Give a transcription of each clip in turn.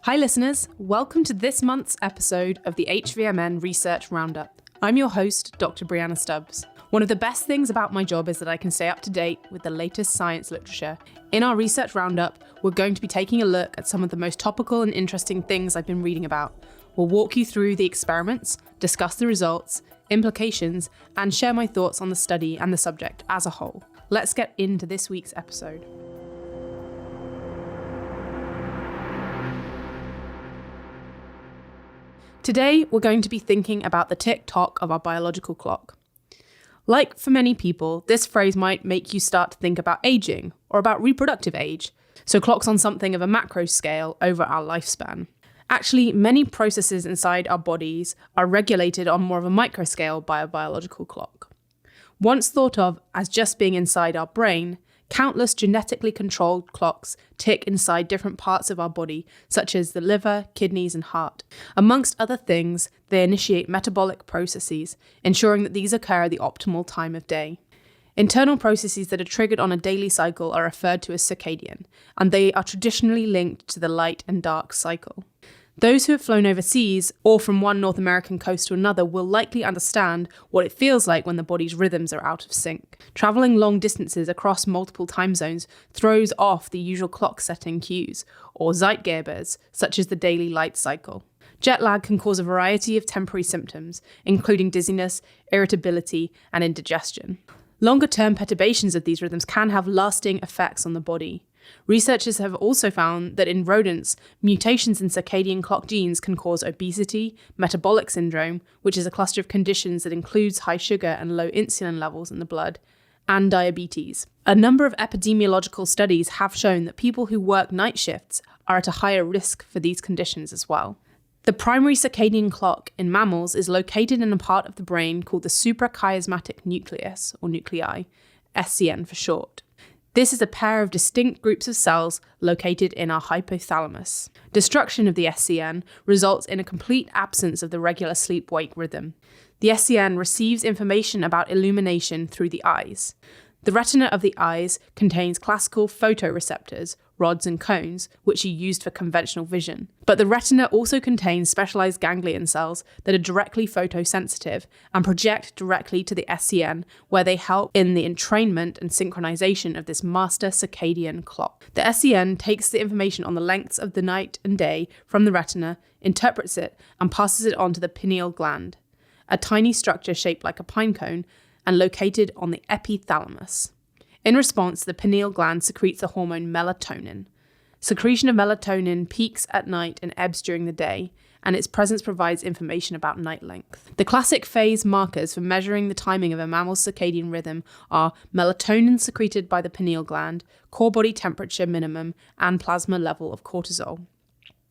Hi listeners, welcome to this month's episode of the HVMN Research Roundup. I'm your host, Dr. Brianna Stubbs. One of the best things about my job is that I can stay up to date with the latest science literature. In our Research Roundup, we're going to be taking a look at some of the most topical and interesting things I've been reading about. We'll walk you through the experiments, discuss the results, implications, and share my thoughts on the study and the subject as a whole. Let's get into this week's episode. Today, we're going to be thinking about the tick-tock of our biological clock. Like for many people, this phrase might make you start to think about aging or about reproductive age, so clocks on something of a macro scale over our lifespan. Actually, many processes inside our bodies are regulated on more of a micro scale by a biological clock. Once thought of as just being inside our brain, countless genetically controlled clocks tick inside different parts of our body, such as the liver, kidneys, and heart. Amongst other things, they initiate metabolic processes, ensuring that these occur at the optimal time of day. Internal processes that are triggered on a daily cycle are referred to as circadian, and they are traditionally linked to the light and dark cycle. Those who have flown overseas or from one North American coast to another will likely understand what it feels like when the body's rhythms are out of sync. Traveling long distances across multiple time zones throws off the usual clock setting cues, or Zeitgebers, such as the daily light cycle. Jet lag can cause a variety of temporary symptoms, including dizziness, irritability, and indigestion. Longer-term perturbations of these rhythms can have lasting effects on the body. Researchers have also found that in rodents, mutations in circadian clock genes can cause obesity, metabolic syndrome, which is a cluster of conditions that includes high sugar and low insulin levels in the blood, and diabetes. A number of epidemiological studies have shown that people who work night shifts are at a higher risk for these conditions as well. The primary circadian clock in mammals is located in a part of the brain called the suprachiasmatic nucleus, or nuclei, SCN for short. This is a pair of distinct groups of cells located in our hypothalamus. Destruction of the SCN results in a complete absence of the regular sleep-wake rhythm. The SCN receives information about illumination through the eyes. The retina of the eyes contains classical photoreceptors, rods and cones, which are used for conventional vision. But the retina also contains specialized ganglion cells that are directly photosensitive and project directly to the SCN, where they help in the entrainment and synchronization of this master circadian clock. The SCN takes the information on the lengths of the night and day from the retina, interprets it, and passes it on to the pineal gland, a tiny structure shaped like a pine cone and located on the epithalamus. In response, the pineal gland secretes the hormone melatonin. Secretion of melatonin peaks at night and ebbs during the day, and its presence provides information about night length. The classic phase markers for measuring the timing of a mammal's circadian rhythm are melatonin secreted by the pineal gland, core body temperature minimum, and plasma level of cortisol.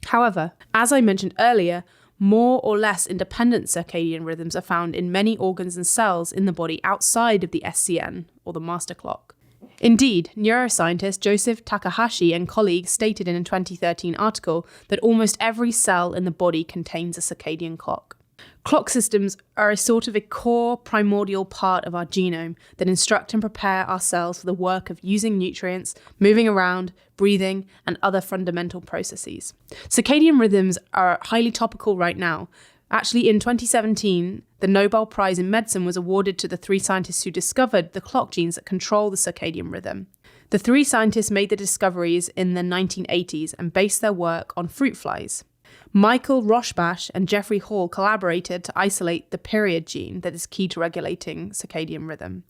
However, as I mentioned earlier, more or less independent circadian rhythms are found in many organs and cells in the body outside of the SCN, or the master clock. Indeed, neuroscientist Joseph Takahashi and colleagues stated in a 2013 article that almost every cell in the body contains a circadian clock. Clock systems are a sort of a core primordial part of our genome that instruct and prepare our cells for the work of using nutrients, moving around, breathing, and other fundamental processes. Circadian rhythms are highly topical right now. Actually, in 2017, the Nobel Prize in Medicine was awarded to the three scientists who discovered the clock genes that control the circadian rhythm. The three scientists made the discoveries in the 1980s and based their work on fruit flies. Michael Rosbach and Jeffrey Hall collaborated to isolate the period gene that is key to regulating circadian rhythm.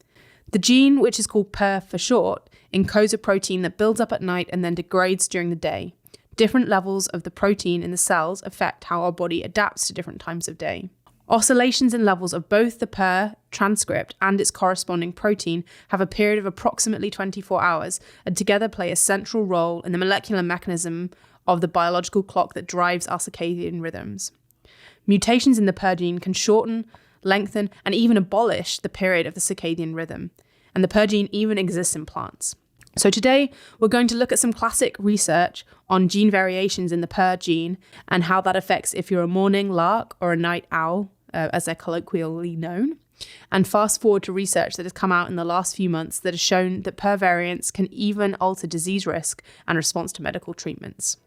The gene, which is called PER for short, encodes a protein that builds up at night and then degrades during the day. Different levels of the protein in the cells affect how our body adapts to different times of day. Oscillations in levels of both the PER transcript and its corresponding protein have a period of approximately 24 hours and together play a central role in the molecular mechanism of the biological clock that drives our circadian rhythms. Mutations in the PER gene can shorten, lengthen, and even abolish the period of the circadian rhythm, and the PER gene even exists in plants. So today, we're going to look at some classic research on gene variations in the PER gene and how that affects if you're a morning lark or a night owl, as they're colloquially known, and fast forward to research that has come out in the last few months that has shown that PER variants can even alter disease risk and response to medical treatments.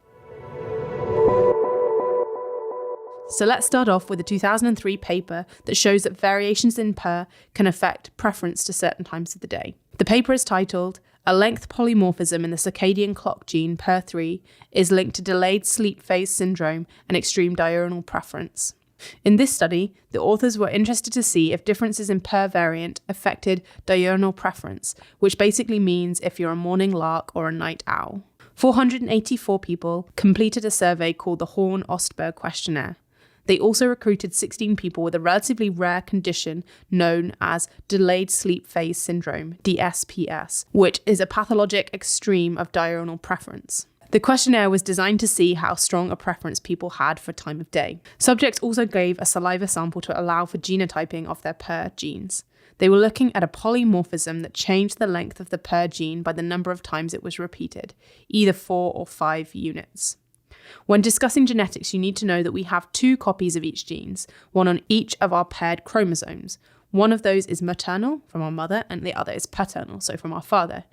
So let's start off with a 2003 paper that shows that variations in PER can affect preference to certain times of the day. The paper is titled, "A length polymorphism in the circadian clock gene PER3 is linked to delayed sleep phase syndrome and extreme diurnal preference." In this study, the authors were interested to see if differences in PER variant affected diurnal preference, which basically means if you're a morning lark or a night owl. 484 people completed a survey called the Horn-Ostberg questionnaire. They also recruited 16 people with a relatively rare condition known as delayed sleep phase syndrome, DSPS, which is a pathologic extreme of diurnal preference. The questionnaire was designed to see how strong a preference people had for time of day. Subjects also gave a saliva sample to allow for genotyping of their PER genes. They were looking at a polymorphism that changed the length of the PER gene by the number of times it was repeated, either 4 or 5 units. When discussing genetics, you need to know that we have 2 copies of each genes, one on each of our paired chromosomes. One of those is maternal, from our mother, and the other is paternal, so from our father.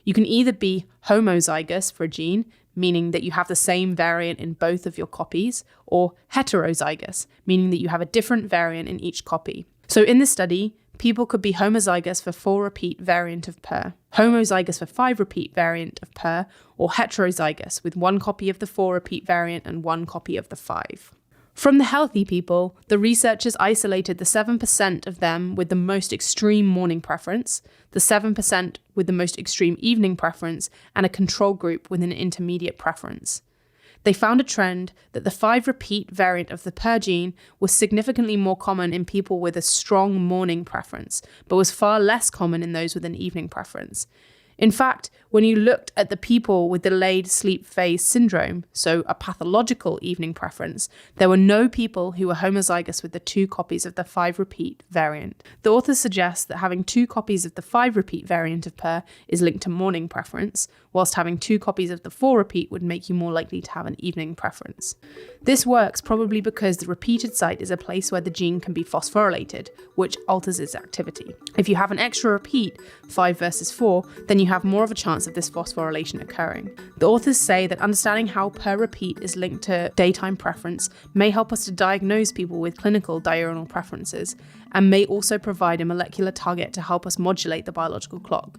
You can either be homozygous for a gene, meaning that you have the same variant in both of your copies, or heterozygous, meaning that you have a different variant in each copy. So in this study, people could be homozygous for 4 repeat variant of PER, homozygous for 5 repeat variant of PER, or heterozygous with 1 copy of the 4 repeat variant and 1 copy of the 5. From the healthy people, the researchers isolated the 7% of them with the most extreme morning preference, the 7% with the most extreme evening preference, and a control group with an intermediate preference. They found a trend that the 5 repeat variant of the PER gene was significantly more common in people with a strong morning preference, but was far less common in those with an evening preference. In fact, when you looked at the people with delayed sleep phase syndrome, so a pathological evening preference, there were no people who were homozygous with the 2 copies of the 5 repeat variant. The authors suggest that having 2 copies of the 5 repeat variant of PER is linked to morning preference, whilst having 2 copies of the 4 repeat would make you more likely to have an evening preference. This works probably because the repeated site is a place where the gene can be phosphorylated, which alters its activity. If you have an extra repeat, 5 versus 4, then you have more of a chance of this phosphorylation occurring. The authors say that understanding how PER repeat is linked to daytime preference may help us to diagnose people with clinical diurnal preferences, and may also provide a molecular target to help us modulate the biological clock.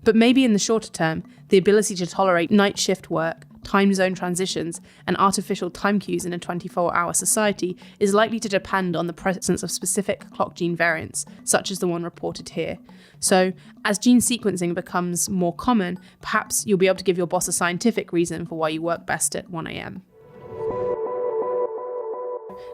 But maybe in the shorter term, the ability to tolerate night shift work, time zone transitions, and artificial time cues in a 24-hour society is likely to depend on the presence of specific clock gene variants, such as the one reported here. So, as gene sequencing becomes more common, perhaps you'll be able to give your boss a scientific reason for why you work best at 1 a.m.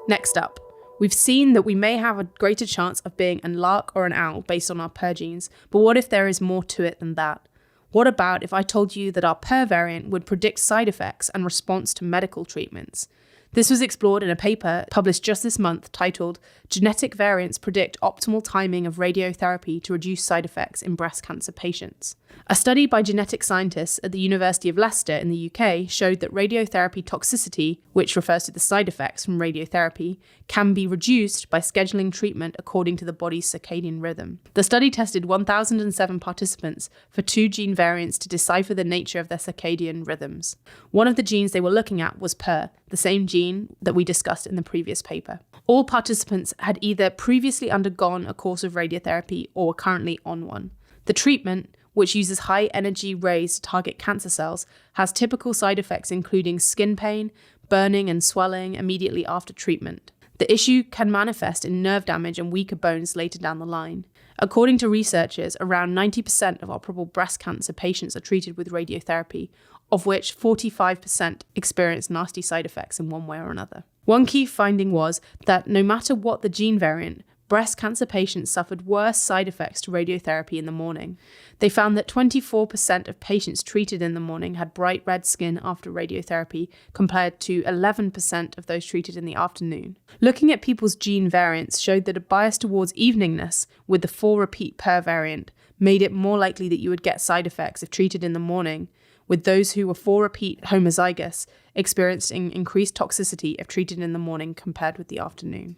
Next up, we've seen that we may have a greater chance of being a lark or an owl based on our PER genes, but what if there is more to it than that? What about if I told you that our PER variant would predict side effects and response to medical treatments? This was explored in a paper published just this month titled "Genetic Variants Predict Optimal Timing of Radiotherapy to Reduce Side Effects in Breast Cancer Patients." A study by genetic scientists at the University of Leicester in the UK showed that radiotherapy toxicity, which refers to the side effects from radiotherapy, can be reduced by scheduling treatment according to the body's circadian rhythm. The study tested 1,007 participants for 2 gene variants to decipher the nature of their circadian rhythms. One of the genes they were looking at was PER, the same gene that we discussed in the previous paper. All participants had either previously undergone a course of radiotherapy or were currently on one. The treatment, which uses high-energy rays to target cancer cells, has typical side effects including skin pain, burning and swelling immediately after treatment. The issue can manifest in nerve damage and weaker bones later down the line. According to researchers, around 90% of operable breast cancer patients are treated with radiotherapy, of which 45% experience nasty side effects in one way or another. One key finding was that no matter what the gene variant, breast cancer patients suffered worse side effects to radiotherapy in the morning. They found that 24% of patients treated in the morning had bright red skin after radiotherapy, compared to 11% of those treated in the afternoon. Looking at people's gene variants showed that a bias towards eveningness with the 4 repeat PER variant made it more likely that you would get side effects if treated in the morning, with those who were 4 repeat homozygous experiencing increased toxicity if treated in the morning compared with the afternoon.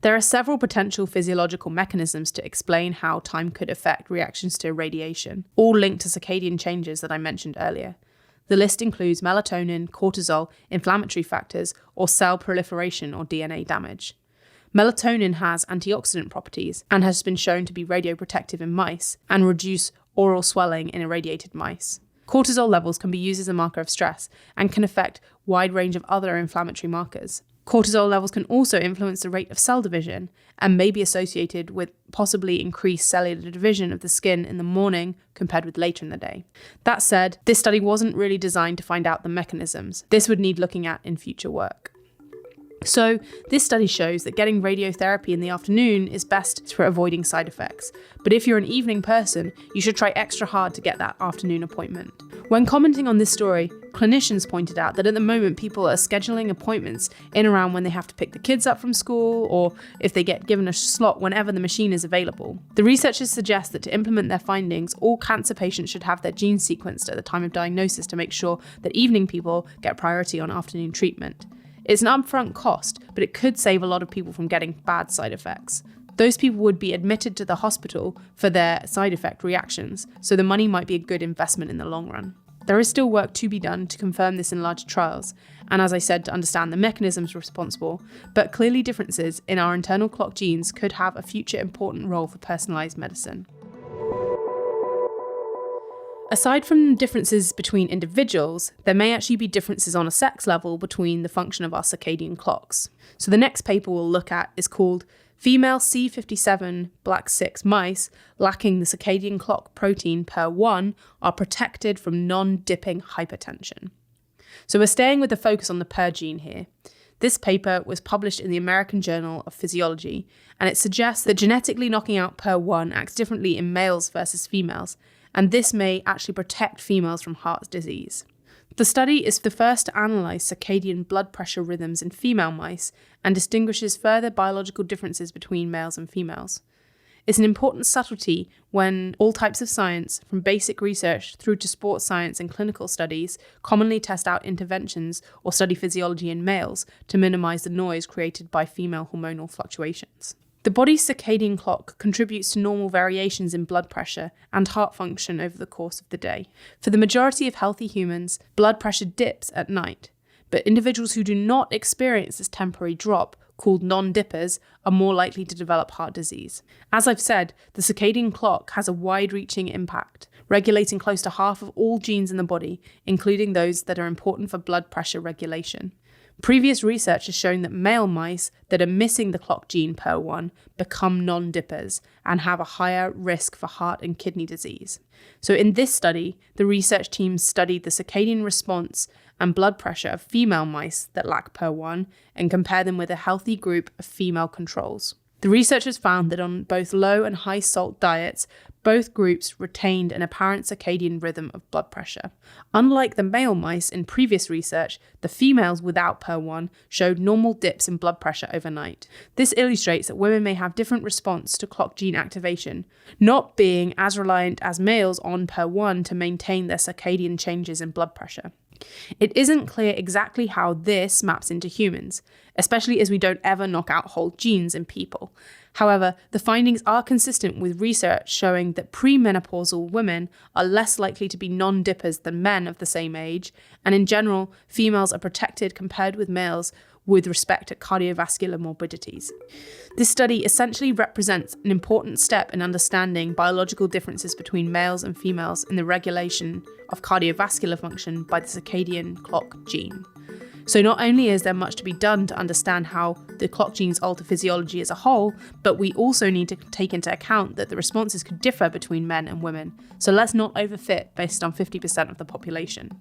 There are several potential physiological mechanisms to explain how time could affect reactions to radiation, all linked to circadian changes that I mentioned earlier. The list includes melatonin, cortisol, inflammatory factors, or cell proliferation or DNA damage. Melatonin has antioxidant properties and has been shown to be radioprotective in mice and reduce oral swelling in irradiated mice. Cortisol levels can be used as a marker of stress and can affect a wide range of other inflammatory markers. Cortisol levels can also influence the rate of cell division and may be associated with possibly increased cellular division of the skin in the morning compared with later in the day. That said, this study wasn't really designed to find out the mechanisms. This would need looking at in future work. So, this study shows that getting radiotherapy in the afternoon is best for avoiding side effects. But if you're an evening person, you should try extra hard to get that afternoon appointment. When commenting on this story, clinicians pointed out that at the moment people are scheduling appointments in around when they have to pick the kids up from school or if they get given a slot whenever the machine is available. The researchers suggest that to implement their findings, all cancer patients should have their genes sequenced at the time of diagnosis to make sure that evening people get priority on afternoon treatment. It's an upfront cost, but it could save a lot of people from getting bad side effects. Those people would be admitted to the hospital for their side effect reactions, so the money might be a good investment in the long run. There is still work to be done to confirm this in larger trials, and as I said, to understand the mechanisms responsible, but clearly differences in our internal clock genes could have a future important role for personalised medicine. Aside from differences between individuals, there may actually be differences on a sex level between the function of our circadian clocks. So the next paper we'll look at is called Female C57 Black 6 mice lacking the circadian clock protein PER1 are protected from non-dipping hypertension. So we're staying with the focus on the PER gene here. This paper was published in the American Journal of Physiology, and it suggests that genetically knocking out PER1 acts differently in males versus females, and this may actually protect females from heart disease. The study is the first to analyse circadian blood pressure rhythms in female mice and distinguishes further biological differences between males and females. It's an important subtlety when all types of science, from basic research through to sports science and clinical studies, commonly test out interventions or study physiology in males to minimise the noise created by female hormonal fluctuations. The body's circadian clock contributes to normal variations in blood pressure and heart function over the course of the day. For the majority of healthy humans, blood pressure dips at night, but individuals who do not experience this temporary drop, called non-dippers, are more likely to develop heart disease. As I've said, the circadian clock has a wide-reaching impact, regulating close to half of all genes in the body, including those that are important for blood pressure regulation. Previous research has shown that male mice that are missing the clock gene PER1 become non-dippers and have a higher risk for heart and kidney disease. So in this study, the research team studied the circadian response and blood pressure of female mice that lack PER1 and compared them with a healthy group of female controls. The researchers found that on both low and high salt diets, both groups retained an apparent circadian rhythm of blood pressure. Unlike the male mice in previous research, the females without PER1 showed normal dips in blood pressure overnight. This illustrates that women may have different response to clock gene activation, not being as reliant as males on PER1 to maintain their circadian changes in blood pressure. It isn't clear exactly how this maps into humans, especially as we don't ever knock out whole genes in people. However, the findings are consistent with research showing that premenopausal women are less likely to be non-dippers than men of the same age, and in general, females are protected compared with males with respect to cardiovascular morbidities. This study essentially represents an important step in understanding biological differences between males and females in the regulation of cardiovascular function by the circadian clock gene. So not only is there much to be done to understand how the clock genes alter physiology as a whole, but we also need to take into account that the responses could differ between men and women. So let's not overfit based on 50% of the population.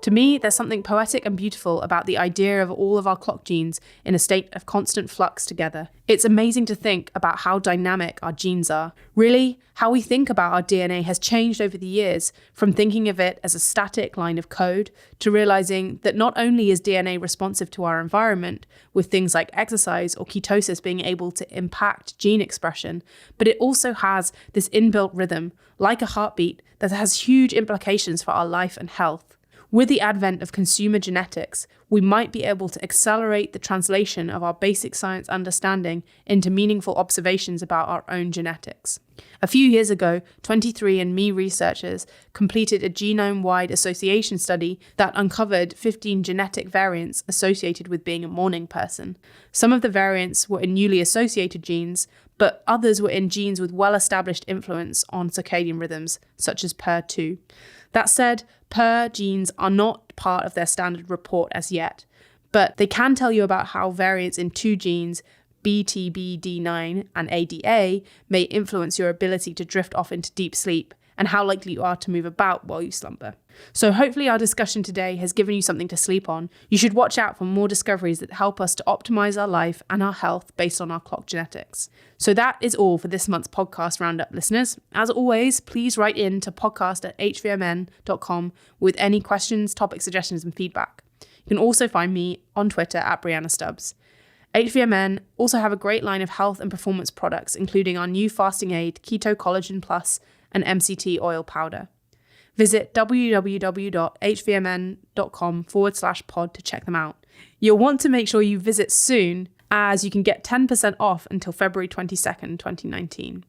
To me, there's something poetic and beautiful about the idea of all of our clock genes in a state of constant flux together. It's amazing to think about how dynamic our genes are. Really, how we think about our DNA has changed over the years, from thinking of it as a static line of code to realizing that not only is DNA responsive to our environment, with things like exercise or ketosis being able to impact gene expression, but it also has this inbuilt rhythm, like a heartbeat, that has huge implications for our life and health. With the advent of consumer genetics, we might be able to accelerate the translation of our basic science understanding into meaningful observations about our own genetics. A few years ago, 23andMe researchers completed a genome-wide association study that uncovered 15 genetic variants associated with being a morning person. Some of the variants were in newly associated genes, but others were in genes with well-established influence on circadian rhythms, such as PER2. That said, PER genes are not part of their standard report as yet, but they can tell you about how variants in two genes, BTBD9 and ADA, may influence your ability to drift off into deep sleep and how likely you are to move about while you slumber. So hopefully our discussion today has given you something to sleep on. You should watch out for more discoveries that help us to optimize our life and our health based on our clock genetics. So that is all for this month's podcast Roundup, listeners. As always, please write in to podcast@hvmn.com with any questions, topic suggestions and feedback. You can also find me on Twitter @BriannaStubbs. HVMN also have a great line of health and performance products, including our new fasting aid, Keto Collagen Plus, and MCT oil powder. Visit www.hvmn.com/pod to check them out. You'll want to make sure you visit soon, as you can get 10% off until February 22nd, 2019.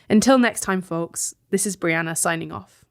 Until next time, folks, this is Brianna signing off.